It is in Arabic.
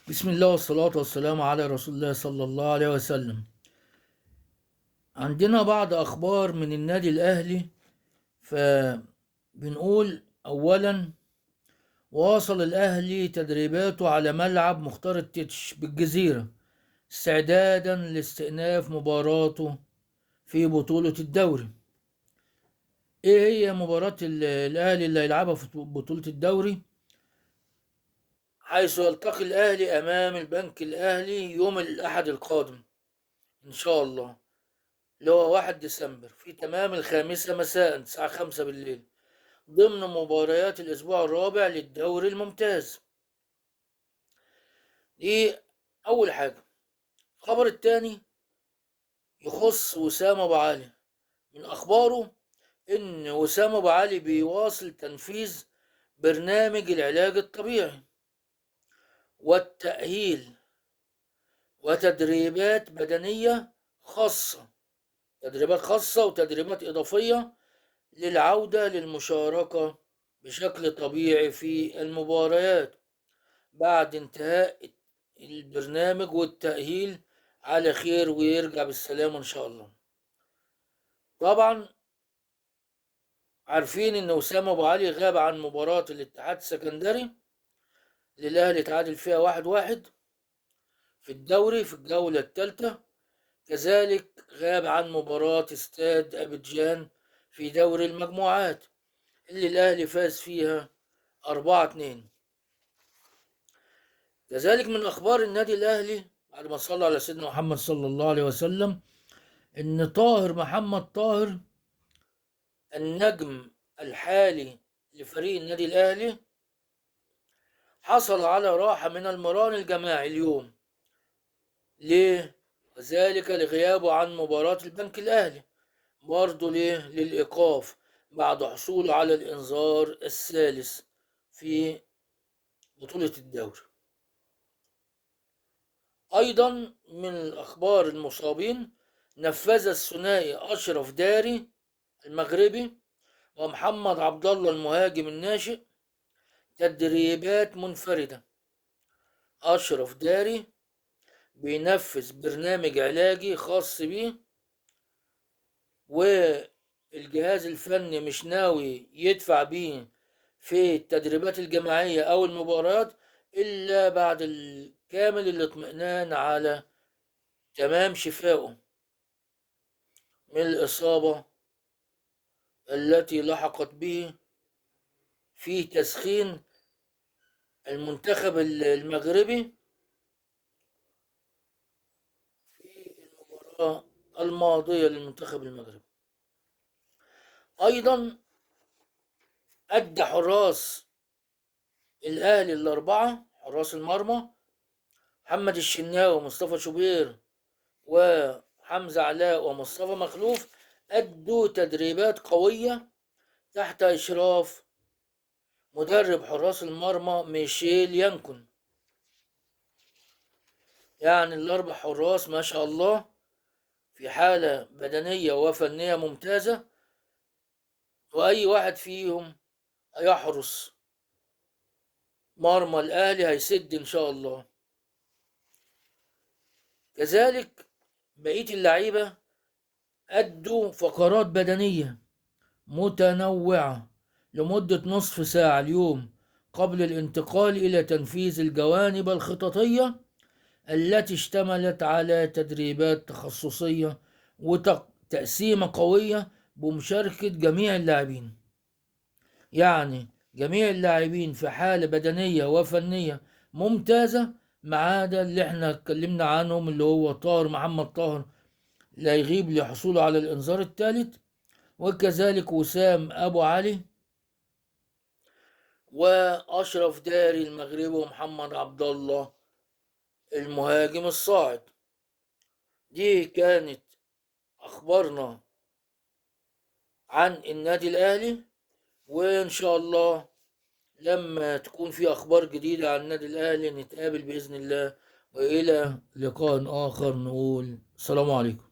بسم الله والصلاة والسلام على رسول الله صلى الله عليه وسلم. عندنا بعض أخبار من النادي الأهلي، فبنقول أولا: واصل الأهلي تدريباته على ملعب مختار التتش بالجزيرة استعدادا لاستئناف مباراته في بطولة الدوري. إيه هي مباراة الأهلي اللي هيلعبها في بطولة الدوري؟ حيث يلتقي الأهلي أمام البنك الأهلي يوم الأحد القادم إن شاء الله، اللي هو 1 ديسمبر، في تمام 5 مساء الساعة 5 بالليل، ضمن مباريات الأسبوع الرابع للدوري الممتاز. دي أول حاجة. الخبر التاني يخص وسام أبو علي. من أخباره إن وسام أبو علي بيواصل تنفيذ برنامج العلاج الطبيعي والتأهيل وتدريبات بدنية خاصة، تدريبات خاصة وتدريبات إضافية للعودة للمشاركة بشكل طبيعي في المباريات بعد انتهاء البرنامج والتأهيل على خير، ويرجع بالسلامة إن شاء الله. طبعا عارفين إن وسام أبو علي غاب عن مباراة الاتحاد السكندري اللي الأهلي تعادل فيها 1-1 في الدوري في الجولة الثالثة. كذلك غاب عن مباراة استاد أبيجان في دوري المجموعات اللي الأهلي فاز فيها 4-2. كذلك من أخبار النادي الأهلي بعد ما صلى على سيدنا محمد صلى الله عليه وسلم إن محمد طاهر النجم الحالي لفريق النادي الأهلي حصل على راحة من المران الجماعي اليوم. ليه؟ وذلك لغيابه عن مباراة البنك الأهلي. برضه ليه؟ للإيقاف بعد حصوله على الإنذار الثالث في بطولة الدوري. أيضا من الأخبار المصابين: نفذ الثنائي أشرف داري المغربي ومحمد عبد الله المهاجم الناشئ تدريبات منفردة. أشرف داري بينفذ برنامج علاجي خاص بيه، والجهاز الفني مش ناوي يدفع بيه في التدريبات الجماعية أو المباريات إلا بعد كامل الاطمئنان على تمام شفائه من الإصابة التي لحقت به في تسخين المنتخب المغربي في المباراة الماضية للمنتخب المغربي. أيضا أدى حراس الأهلي الأربعة، حراس المرمى محمد الشناوي ومصطفى شوبير وحمزة علاء ومصطفى مخلوف، أدوا تدريبات قوية تحت إشراف مدرب حراس المرمى ميشيل يانكون. يعني الأربع حراس ما شاء الله في حالة بدنية وفنية ممتازة، وأي واحد فيهم هيحرس مرمى الأهلي هيسد إن شاء الله. كذلك بقية اللعيبة أدوا فقرات بدنية متنوعة لمدة نصف ساعة اليوم قبل الانتقال إلى تنفيذ الجوانب الخططية التي اشتملت على تدريبات تخصصية وتقسيمة قوية بمشاركة جميع اللاعبين. يعني جميع اللاعبين في حالة بدنية وفنية ممتازة، ما عدا اللي احنا اتكلمنا عنهم اللي هو محمد طاهر لا يغيب لحصوله على الإنذار الثالث، وكذلك وسام أبو علي وأشرف داري المغربي ومحمد عبد الله المهاجم الصاعد. دي كانت أخبارنا عن النادي الأهلي، وإن شاء الله لما تكون في أخبار جديدة عن النادي الأهلي نتقابل بإذن الله، وإلى لقاء آخر نقول السلام عليكم.